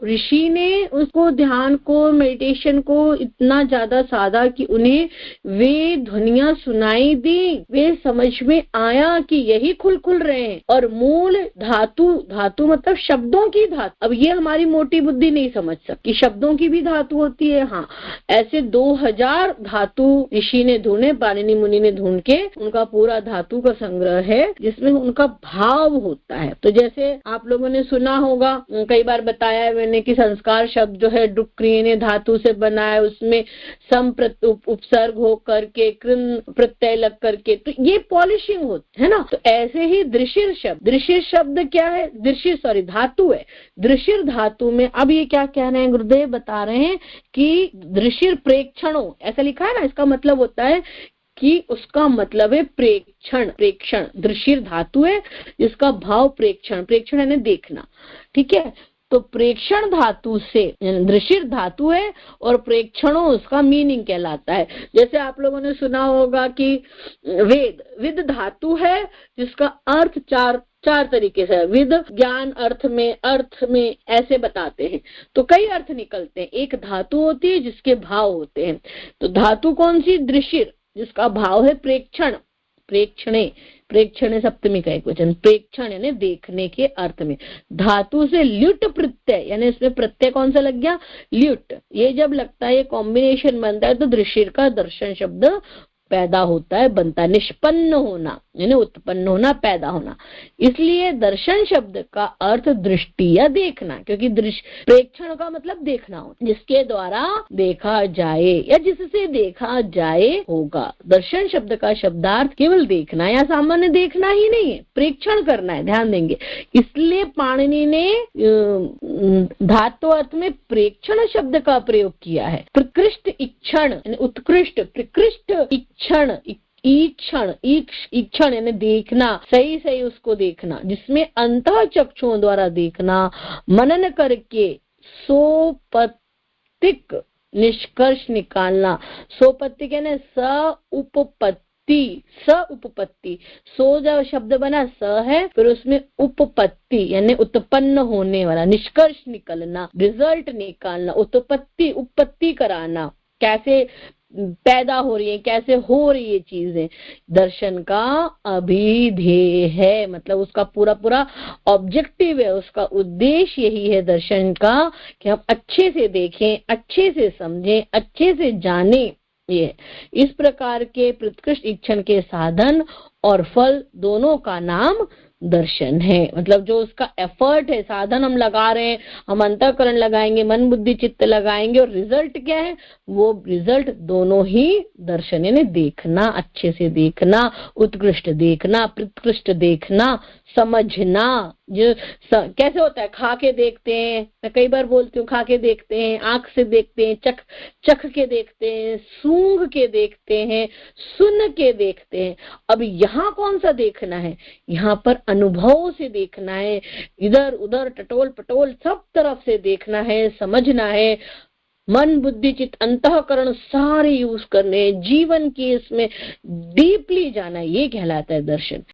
ऋषि ने उसको ध्यान को, मेडिटेशन को इतना ज्यादा साधा कि उन्हें वे ध्वनियां सुनाई दी, वे समझ में आया कि यही खुल रहे हैं। और मूल धातु, धातु मतलब शब्दों की धातु। अब ये हमारी मोटी बुद्धि नहीं समझ सकती, शब्दों की भी धातु होती है। हाँ, ऐसे 2000 धातु ऋषि ने ढूंढे, पाणिनि मुनि ने ढूंढ के उनका पूरा धातु का संग्रह है जिसमें उनका भाव होता है। तो जैसे आप लोगों ने सुना होगा, कई बार बताया है मैंने कि संस्कार शब्द जो है डुक्रिय ने धातु से बना है, उसमें सम उपसर्ग हो करके कृन प्रत्यय लग करके, तो ये पॉलिशिंग होती है ना। तो ऐसे ही दृशिर शब्द, दृशिर शब्द क्या है, दृशिर धातु है। दृशिर धातु में अब ये क्या कह रहे हैं, गुरुदेव बता रहे हैं कि दृशिर प्रेक्षणों, ऐसा लिखा है ना, इसका मतलब होता है कि उसका मतलब है प्रेक्षण। प्रेक्षण दृशिर धातु है जिसका भाव प्रेक्षण, प्रेक्षण यानी देखना, ठीक है। तो प्रेक्षण धातु से, दृशिर धातु है और प्रेक्षणों उसका मीनिंग कहलाता है। जैसे आप लोगों ने सुना होगा कि वेद, विद धातु है जिसका अर्थ चार तरीके से, विद ज्ञान अर्थ में ऐसे बताते हैं तो कई अर्थ निकलते हैं। एक धातु होती है जिसके भाव होते हैं। तो धातु कौन सी, दृशिर, जिसका भाव है प्रेक्षण, प्रेक्षणे, प्रेक्षण सप्तमी का एक वचन, प्रेक्षण यानी देखने के अर्थ में। धातु से ल्युट प्रत्यय, यानी इसमें प्रत्यय कौन सा लग गया, ल्युट। ये जब लगता है, ये कॉम्बिनेशन बनता है तो दृशिर का दर्शन शब्द पैदा होता है, बनता है। निष्पन्न होना यानी उत्पन्न होना, पैदा होना। इसलिए दर्शन शब्द का अर्थ दृष्टि या देखना, क्योंकि प्रेक्षण का मतलब देखना हो, जिसके द्वारा देखा जाए या जिससे देखा जाए होगा। दर्शन शब्द का शब्दार्थ केवल देखना या सामान्य देखना ही नहीं है, प्रेक्षण करना है, ध्यान देंगे। इसलिए पाणिनि ने धातु अर्थ में प्रेक्षण शब्द का प्रयोग किया है। प्रकृष्ट इक्षण, उत्कृष्ट, प्रकृष्ट इक्षण, ईक्षण यानी देखना, सही उसको देखना, जिसमें अंतः चक्षुओं द्वारा देखना, मनन करके सोपत्तिक निष्कर्ष निकालना। सोपत्तिक यानी स उपपत्ति, सो जब शब्द बना स है, फिर उसमें उपपत्ति यानी उत्पन्न होने वाला, निष्कर्ष निकलना, रिजल्ट निकालना, उत्पत्ति कराना, कैसे पैदा हो रही है, कैसे हो रही है चीजें। दर्शन का अभिधेय है, मतलब उसका पूरा ऑब्जेक्टिव है, उसका उद्देश्य यही है दर्शन का कि हम अच्छे से देखें, अच्छे से समझें, अच्छे से जानें। ये इस प्रकार के प्रत्कृष्ट इक्षण के साधन और फल दोनों का नाम दर्शन है। मतलब जो उसका एफर्ट है, साधन हम लगा रहे हैं, हम अंतःकरण लगाएंगे, मन बुद्धि चित्त लगाएंगे, और रिजल्ट क्या है, वो रिजल्ट दोनों ही दर्शन यानी देखना, अच्छे से देखना, उत्कृष्ट देखना, प्रत्कृष्ट देखना, समझना। जो कैसे होता है, खा के देखते हैं, मैं कई बार बोलती हूँ, खा के देखते हैं, आंख से देखते हैं, चख के देखते हैं, सूंघ के देखते हैं, सुन के देखते हैं। अब यहाँ कौन सा देखना है, यहाँ पर अनुभव से देखना है, इधर उधर टटोल पटोल सब तरफ से देखना है, समझना है, मन बुद्धि चित्त अंतःकरण सारे यूज करने, जीवन की इसमें डीपली जाना, ये कहलाता है दर्शन।